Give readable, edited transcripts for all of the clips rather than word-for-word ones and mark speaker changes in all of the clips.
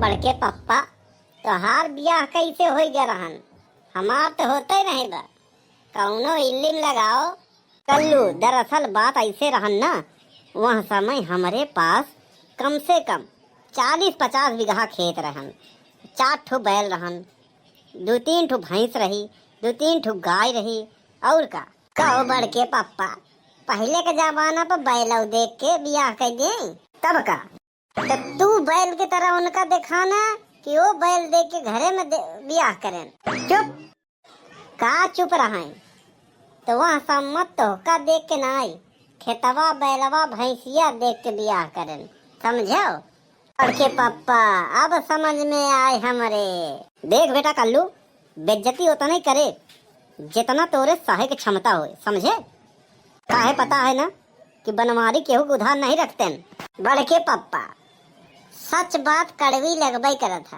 Speaker 1: बड़के पप्पा तोहार बियाह कैसे हो गया रहन? हमार तो होते ही नहीं बा। कौनो इल्लिम लगाओ। कल्लू दरअसल बात ऐसे रहन ना, वह समय हमारे पास कम से कम 40-50 बीघा खेत रहन, 4 ठो बैल रहन, 2-3 ठो भैंस रही, 2-3 ठो गाय रही। और का कहो बड़के पप्पा, पहले के जमाना पर बैल देख के बियाह कर दे तब का। तो तू बैल की तरह उनका दिखाना कि वो बैल देख के घरे में बियाह करें। चुप का चुप रहा। तो वहाँ सम्मत तो का देख के ना आई, खेतवा बैलवा भैंसिया देख के बियाह करें, समझो बड़के पप्पा? अब समझ में आए हमारे। देख बेटा कल्लू, बेइज्जती होता नहीं करे जितना तोरे सहे की क्षमता हो, समझे? काहे पता है ना कि बनवारी केहू को उधार नहीं रखते। बड़के पप्पा सच बात कड़वी लगबई करत था,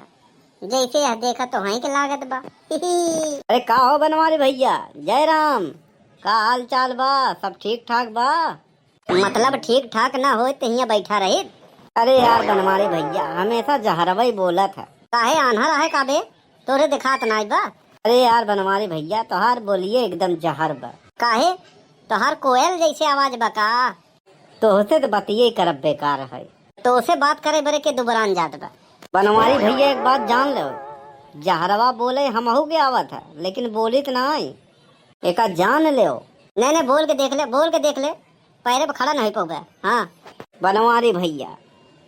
Speaker 1: जैसे यह देखा तो वहीं के लागत बा।
Speaker 2: अरे का हो बनवारी भैया, जय राम, का हाल चाल बा? सब ठीक ठाक बा?
Speaker 1: मतलब ठीक ठाक ना हो तो यहाँ बैठा रही।
Speaker 2: अरे यार बनवारी भैया हमेशा जहरवा ही बोला था।
Speaker 1: काहे आन्हर है काबे, तोरे दिखात नाई बा?
Speaker 2: अरे यार बनवारी भैया तोहार बोलिए एकदम जहर बा।
Speaker 1: काहे तोहार कोयल जैसे आवाज बा का?
Speaker 2: तोहसे तो बतिये करब बेकार है।
Speaker 1: तो उसे बात करे बरे के दुबरान जात बा।
Speaker 2: बनवारी भैया एक बात जान लो, जहरवा बोले हमहू के आवत है लेकिन बोली तो नहीं, एक जान ले।
Speaker 1: नहीं बोल के देख ले, बोल के देख ले, पैरे पे खड़ा नहीं पौगा। हाँ
Speaker 2: बनवारी भैया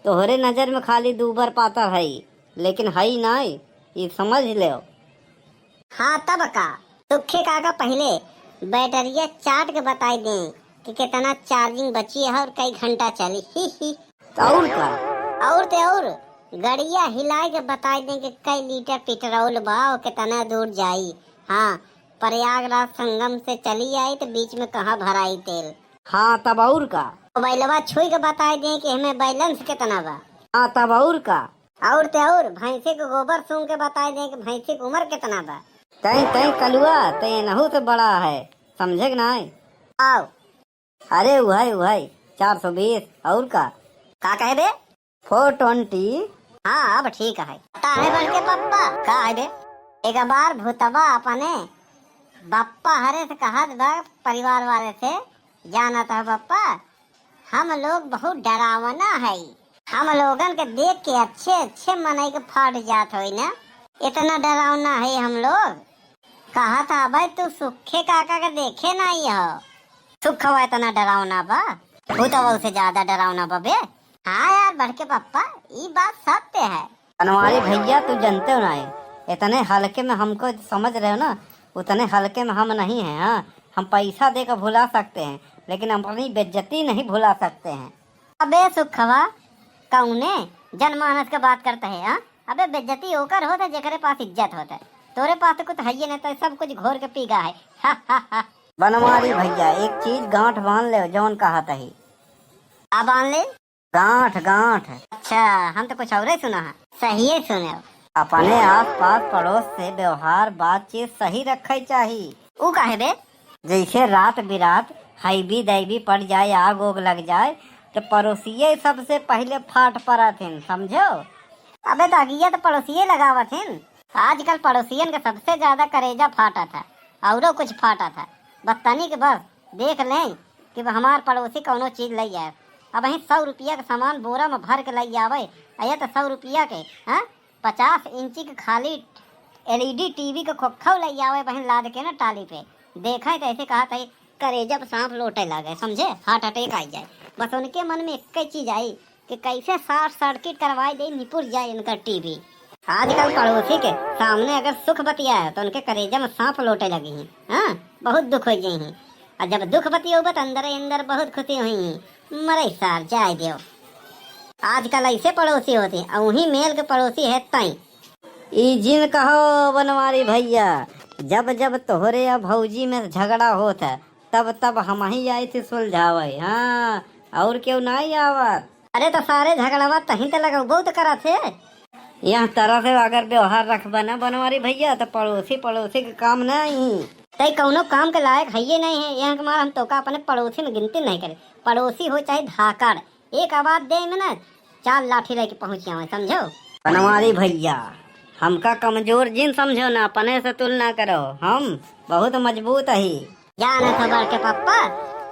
Speaker 2: तोहरे नजर में खाली दूबर पाता है लेकिन है नहीं, ये समझ ले।
Speaker 1: हाँ तब का तुखे काका पहले बैटरिया चाट के बताई दे कि कितना चार्जिंग बची है और कई घंटा चली। ही
Speaker 2: और का
Speaker 1: और गड़िया हिला के बताई दे कि कई लीटर पेट्रोल बा और कितना दूर जाई। हाँ प्रयागराज संगम से चली आई तो बीच में कहाँ भराई तेल।
Speaker 2: हाँ तब और का
Speaker 1: बैलवा छुई के बताई दे कि हमें बैलेंस कितना बा।
Speaker 2: हाँ तब और का
Speaker 1: और भैंसे के गोबर सूंघ के बताई दे कि भैंसे की उम्र कितना बा।
Speaker 2: तई तई कलुआ तई नहू से बड़ा है, समझे कि नहीं?
Speaker 1: आओ
Speaker 2: अरे वही 420 और का
Speaker 1: कहे बे?
Speaker 2: 420।
Speaker 1: हाँ अब ठीक है। पता है बड़के पप्पा का है बे? एक बार भूतवा अपने बप्पा हरे से कहा बा परिवार वाले से, जाना था बप्पा हम लोग बहुत डरावना है, हम लोगन के देख के अच्छे मनाई के फाट जात हो ना, इतना डरावना है हम लोग। कहा था भाई तू सुखे काका के देखे नहीं हो, सुख हुआ इतना डरावना बा, भूतवा से ज्यादा डरावना बा बे। हाँ यार बड़के पप्पा ये बात सत्य है।
Speaker 2: बनवारी भैया तू जानते हो ना, इतने हल्के में हमको समझ रहे हो ना, उतने हल्के में हम नहीं हैं। हाँ हम पैसा देकर भुला सकते हैं लेकिन अपनी बेइज्जती नहीं भुला सकते हैं।
Speaker 1: अबे सुखवा कौने जनमानस का बात करता है? हाँ अबे बेइज्जती होकर होता जेकरे पास इज्जत होता है, तोरे पास तो कुछ है ही नहीं, तो सब कुछ घोर के पी गया है। हा हा हा।
Speaker 2: बनवारी भैया एक चीज गांठ बांध ले, जौन कहा ही
Speaker 1: आ बांध ले
Speaker 2: गांठ।
Speaker 1: अच्छा हम तो कुछ और ही सुना है। सही है सुने।
Speaker 2: अपने आस पास पड़ोस से व्यवहार बातचीत सही रखे चाहिए।
Speaker 1: वो काहे बे?
Speaker 2: जैसे रात बिरात हैवी दैवी पड़ जाए, आग ओग लग जाए तो पड़ोसिये सबसे पहले फाट पड़ा थे, समझो?
Speaker 1: अबे दागिया तो पड़ोसिये लगावा थे। आजकल पड़ोसियन का सबसे ज्यादा करेजा फाटा था, और कुछ फाटा था बत्तनी के बस देख लें कि हमार पड़ोसी कौनो चीज ले आए। अब वही 100 रुपया का सामान बोरा में भर के ले आवे, अया तो 100 रुपया के 50 इंची के खाली LED टीवी के खोखा ले आवे, वही लाद के ना टाली पे देखा तो ऐसे कहा था करेजा पे सांप लोटे लगे, समझे? हार्ट अटैक आई जाए। बस उनके मन में एक चीज आई कि कैसे शॉर्ट सर्किट करवाई दे, निपुर जाए इनका टीवी। आजकल पड़ोसी के सामने अगर सुख बतिया है तो उनके करेजा में सांप लोटे लगी हैं। हाँ बहुत दुख हो गई हैं, और जब दुख बतिया हो तो अंदर बहुत खुशी हुई हैं। मरे सार जाए दियो। आजकल ऐसे पड़ोसी होते हैं, और वही मेल के पड़ोसी है तई।
Speaker 2: ई जिन कहो बनवारी भैया, जब जब तोहरे या भौजी में झगड़ा होता तब हम ही आई थी सुलझावे। हाँ और क्यों नहीं आवत?
Speaker 1: अरे तो सारे झगड़वा तही तो लगा बहुत करा थे।
Speaker 2: यह तरह से अगर व्यवहार रखबा ना बनवारी भैया तो पड़ोसी के काम नहीं।
Speaker 1: तई कौनो काम के लायक है ये नहीं है। यहाँ के मार हम तो का अपने पड़ोसी में गिनती नहीं करे। पड़ोसी हो चाहे धाकड़, एक आवाज दे में ना 4 लाठी लेके पहुँच जाओ, समझो?
Speaker 2: बनवारी भैया, हमका कमजोर जिन समझो ना, अपने से तुलना करो, हम बहुत मजबूत ही।
Speaker 1: जाना खबर के पप्पा,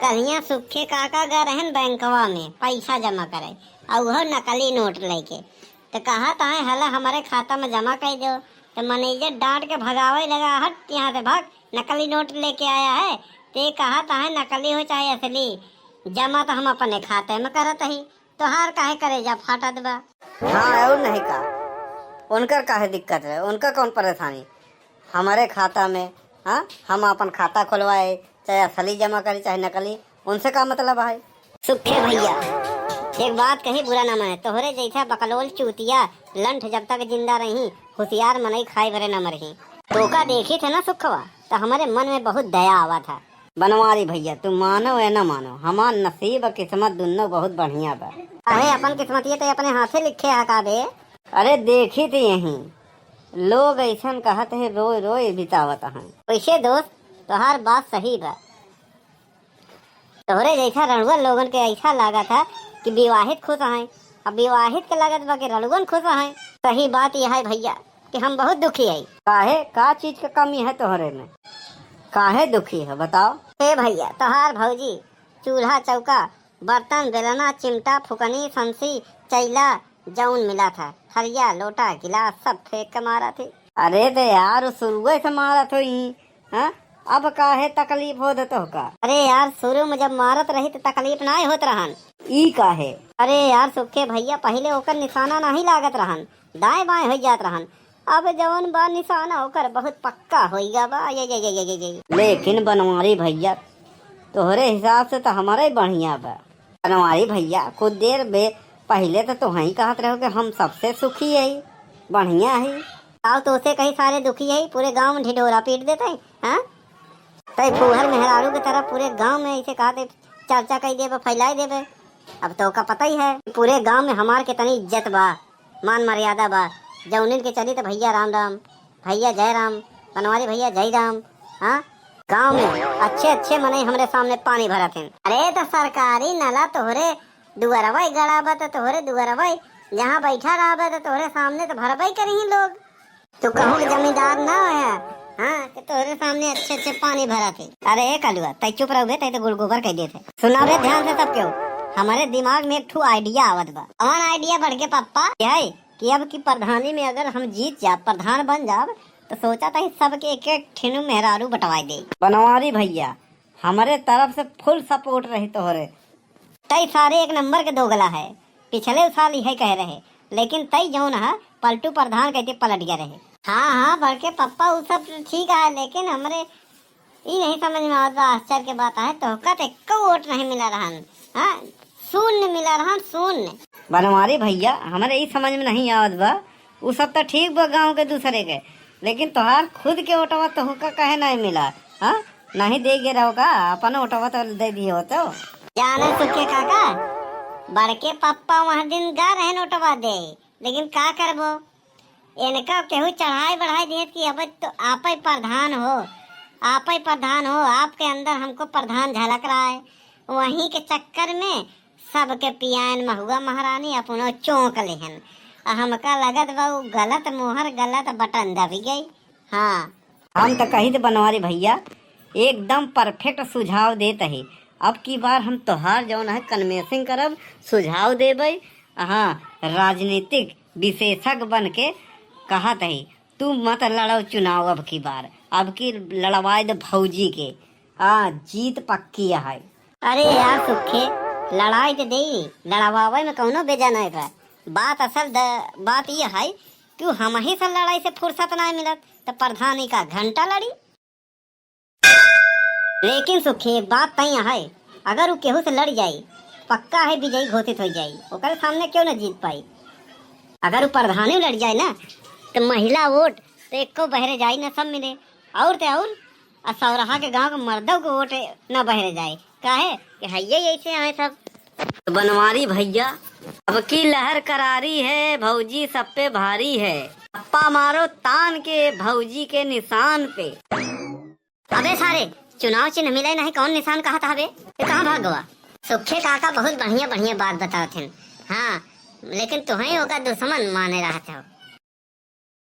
Speaker 1: कलिया सुखे काका गए रहन बैंकवा में पैसा जमा करे और वह नकली नोट लेके, तो कहा ताए हला हमारे खाता में जमा कर दो। तो मैनेजर डांट के भगावे लगा, हट यहाँ से भाग, नकली नोट लेके आया है। ते कहा ताए नकली हो चाहे असली, जमा तो हम अपने खाते में करत ही, तो हार काहे करे जा फाटा दबा।
Speaker 2: हाँ और नहीं का, उनकर काहे दिक्कत है, उनका कौन परेशानी, हमारे खाता में। हाँ, हम अपन खाता खुलवाए, चाहे असली जमा करे चाहे नकली, उनसे का मतलब है।
Speaker 1: सुखे भैया, एक बात कही बुरा न माने, तोहरे जैसा बकलोल चूतिया लंठ जब तक जिंदा रही, होशियार मनई खाए भरे न मरही। तो का देखी थे ना सुखवा, तो हमारे मन में बहुत दया आवा था।
Speaker 2: बनवारी भैया, तुम मानो या न मानो, हमार नसीब और किस्मत दोनों बहुत बढ़िया बा।
Speaker 1: अरे अपन किस्मत ये तो अपने हाथे लिखे है का बे।
Speaker 2: अरे देखी थी यहीं लोग ऐसा कहते हैं, रोए रोए बितावत हैं।
Speaker 1: वैसे दोस्त, तोहार बात सही बा। तोहरे जैसा रणुआ लोगन के ऐसा लगा था कि विवाहित खुश हैं, अब विवाहित के लागत बा के रणुअन खुश हैं। सही बात यह है भैया कि हम बहुत दुखी है।
Speaker 2: काहे, का चीज का कमी है तोहरे में, काहे दुखी है बताओ।
Speaker 1: हे भैया, तोहार भौजी चूल्हा चौका बर्तन बेलना चिमटा फुकनी संसी चैला जौन मिला था, हरिया लोटा गिलास सब फेंक के मारा थी।
Speaker 2: अरे तो यार शुरू से मारत हुई, हाँ? अब काहे तकलीफ हो तो का।
Speaker 1: अरे यार, शुरू में जब मारत रही तो तकलीफ ना होत रहन।
Speaker 2: ई काहे?
Speaker 1: अरे यार सुखे भैया, पहले ओकर निशाना नहीं लागत रहन, दाएं बाएं हो जात रहन। अब जवन बा निशाना ओकर बहुत पक्का हो गया बा। ये।
Speaker 2: लेकिन बनवारी भैया, तोहरे हिसाब से तो हमारे बढ़िया बा। बनवारी भैया, कुछ देर बे पहले तो वही कहत रहो कि हम सबसे सुखी है, बढ़िया है।
Speaker 1: आओ तो उसे कहीं सारे दुखी है, पूरे गांव में ढिढोरा पीट देते हैं। हाँ, तय फूहर मेहरारू की तरह पूरे गांव में ऐसे कहते चर्चा कर देवे, फैलाई देवे। अब तो का पता ही है पूरे गांव में हमार कितनी इज्जत बा, मान मर्यादा बा। जौनिन के चली तो भैया राम राम, भैया जय राम, बनवारी भैया जय राम। हाँ, गांव में अच्छे अच्छे मने हमरे सामने पानी भरा थे। अरे तो सरकारी नला तोहरे दुआरवा गड़ा बा, तो तोहरे दुआरवा जहाँ बैठा रहा बा, तो तोहरे सामने तो भरवाई करी लोग। तो कहूँ जमींदार ना है, हाँ, कि तोहरे सामने अच्छे अच्छे पानी भरा थे। अरे कलुआ, तय चुप रहो बे, तय तो गुड़गोबर कह दिए थे। सुना बे ध्यान से सब क्यों, हमारे दिमाग में एक ठू आइडिया आवत बा। कौन आइडिया बढ़ के पप्पा? क्या है कि अब की प्रधानी में अगर हम जीत जा, प्रधान बन जाब, तो सोचा था सबके एक एक ठिनु मेहरारू बटवाई दे।
Speaker 2: बनवारी भैया, हमारे तरफ से फुल सपोर्ट रही तोहरे।
Speaker 1: तय सारे एक नंबर के दोगला है, पिछले साल यही कह रहे, लेकिन तय जौन है पलटू प्रधान कहते पलट गया रहे। हाँ, बढ़ के पप्पा वो सब ठीक है, लेकिन हमारे ये नहीं समझ में आता, आश्चर्य के बात है तो का एको वोट नहीं मिला रहन। हाँ, शून्य मिला रहन, शून्य।
Speaker 2: बनवारी भैया, हमारे ये समझ में नहीं आवत बा, वो सब तो ठीक बा गाँव के दूसरे के, लेकिन तोहार खुद के ओटवा तो का कहे नहीं मिला। हाँ, नहीं दे गे रहो का, अपन ओटवा तो दे दिए हो। तो
Speaker 1: जाने सुखे काका, बढ़ के पप्पा वहाँ दिन गा रहे नोटवा दे, लेकिन का करबो, इनका केहू चढ़ाई बढ़ाई दिए कि अब तो आप ही प्रधान हो, आप ही प्रधान हो, आपके अंदर हमको प्रधान झलक रहा है। वहीं के चक्कर में सबके पियान महुआ महारानी अपनो चौंक लेहन, हमका लगत बा गलत मोहर गलत बटन दबी गई। हाँ,
Speaker 2: हम तो कही थे बनवारी भैया, एकदम परफेक्ट सुझाव देते ही। अब की बार हम तोहार जौन है कन्वेंसिंग करब, सुझाव देबै। हाँ, राजनीतिक विशेषज्ञ बन के कहा तही, तू मत लड़ो चुनाव अब की बार, अब की लड़वाए दे भौजी के। जीत पक्की है।
Speaker 1: अरे यार सुखे, लड़ाई तो दे, लड़वावे में कौनो बेजा नहीं बा। बात असल बात ये है कि हम ही से लड़ाई से फुर्सत नहीं मिलत, तो प्रधानी का घंटा लड़ी। लेकिन सुखे एक बात तय है, अगर वो केहू से लड़ जाई, पक्का है विजयी घोषित हो जाई, ओकर सामने क्यों न जीत पाई। अगर वो प्रधानी लड़ जाए ना, तो महिला वोट तो एको बहरे जाई न सब मिले, और ते और सौराहा के गांव के मर्दों को वोट न बहरे जाए, काहे कि हैये ऐसे आए सब।
Speaker 2: तो बनवारी भैया, अब की लहर करारी है, भौजी सब पे भारी है, अप्पा मारो तान के भौजी के निशान पे।
Speaker 1: अबे सारे, चुनाव चिन्ह मिले नहीं, कौन निशान कहा था बे, कहाँ भाग गवा। सुखे काका बहुत बढ़िया बढ़िया बात बताते हैं। हाँ, लेकिन तुम्हें होगा दुश्मन माने रहा था।